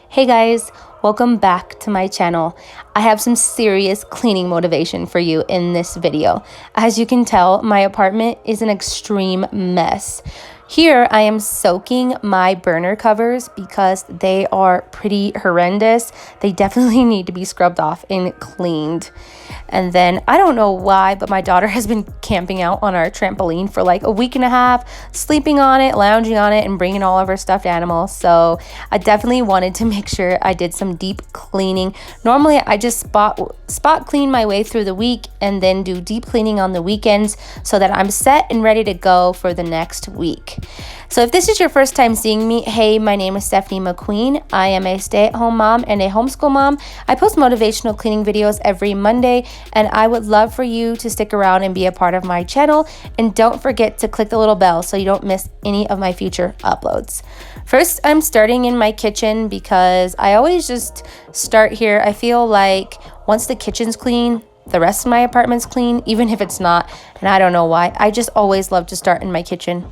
Hey guys, welcome back to my channel. I have some serious cleaning motivation for you in this video. As you can tell, my apartment is an extreme mess. Here I am soaking my burner covers because they are pretty horrendous. They definitely need to be scrubbed off and cleaned. And then I don't know why, but my daughter has been camping out on our trampoline for like a week and a half, sleeping on it, lounging on it, and bringing all of her stuffed animals. So I definitely wanted to make sure I did some deep cleaning. Normally I just spot clean my way through the week and then do deep cleaning on the weekends so that I'm set and ready to go for the next week. So if this is your first time seeing me, hey, my name is Stephanie McQueen. I am a stay-at-home mom and a homeschool mom. I post motivational cleaning videos every Monday, and I would love for you to stick around and be a part of my channel. And don't forget to click the little bell so you don't miss any of my future uploads. First, I'm starting in my kitchen because I always just start here. I feel like once the kitchen's clean, the rest of my apartment's clean, even if it's not, and I don't know why. I just always love to start in my kitchen.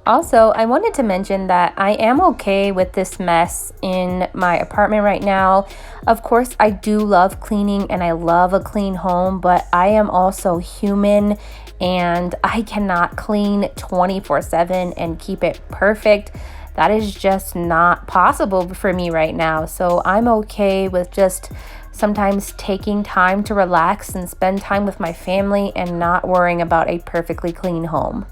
Also, I wanted to mention that I am okay with this mess in my apartment right now. Of course, I do love cleaning and I love a clean home, but I am also human and I cannot clean 24/7 and keep it perfect. That is just not possible for me right now. So I'm okay with just sometimes taking time to relax and spend time with my family and not worrying about a perfectly clean home.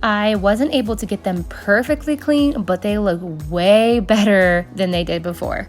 I wasn't able to get them perfectly clean, but they look way better than they did before.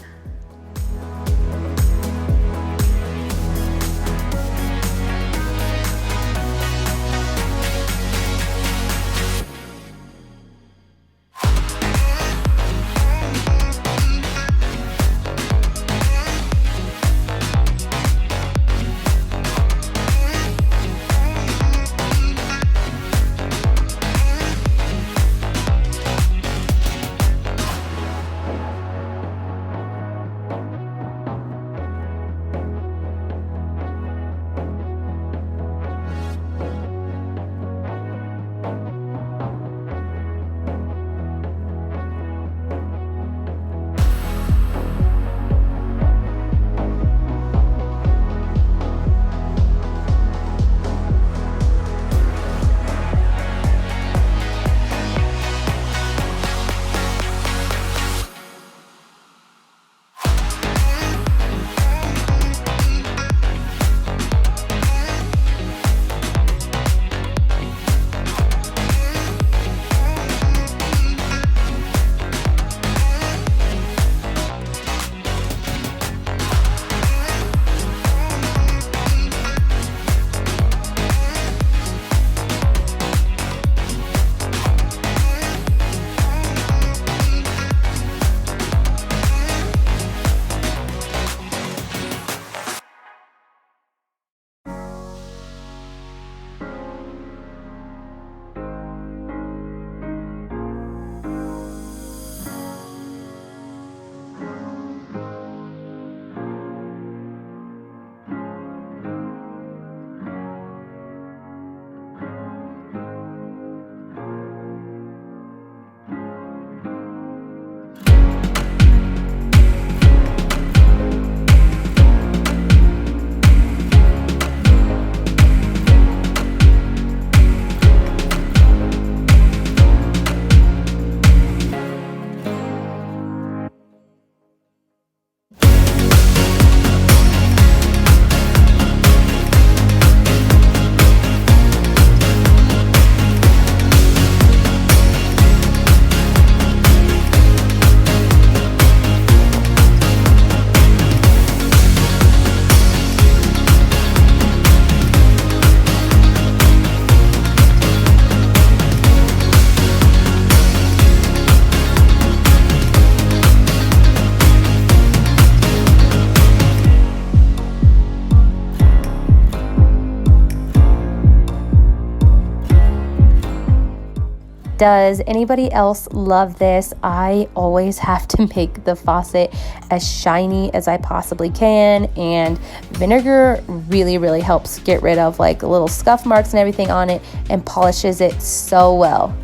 Does anybody else love this? I always have to make the faucet as shiny as I possibly can, and vinegar really helps get rid of like little scuff marks and everything on it and polishes it so well.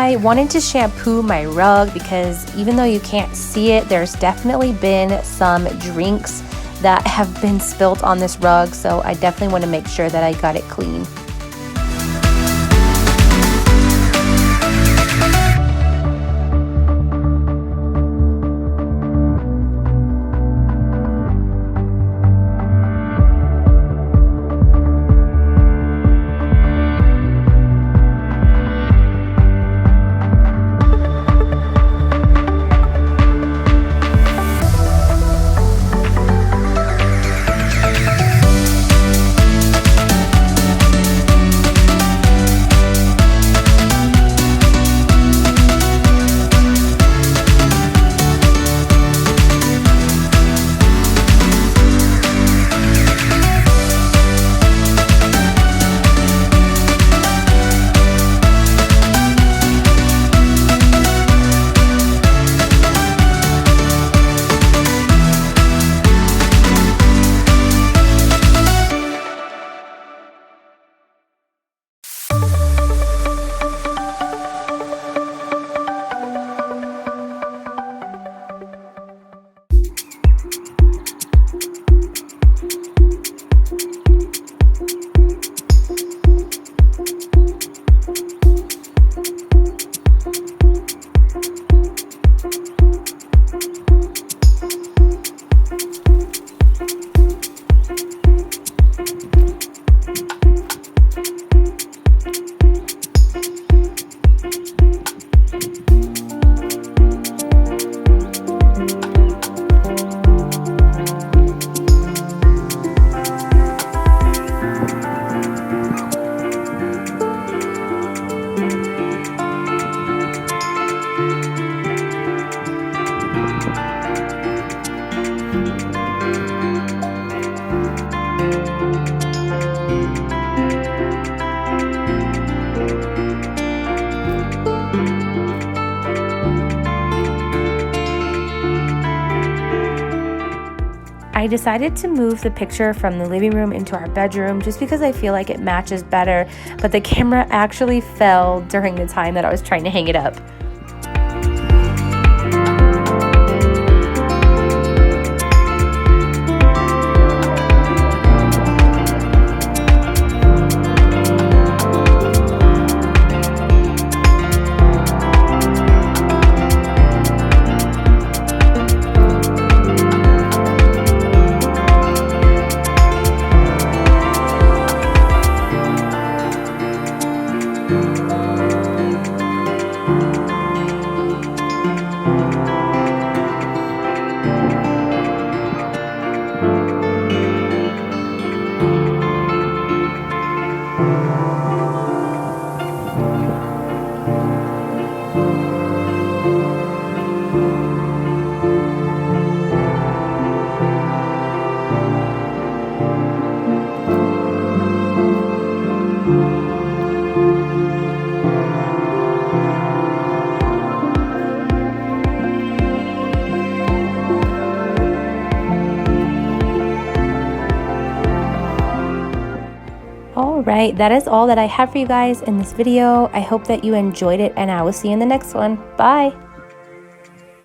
I wanted to shampoo my rug because even though you can't see it, there's definitely been some drinks that have been spilt on this rug, so I definitely want to make sure that I got it clean. I decided to move the picture from the living room into our bedroom just because I feel like it matches better, but the camera actually fell during the time that I was trying to hang it up. Alright, that is all that I have for you guys in this video. I hope that you enjoyed it, and I will see you in the next one. Bye!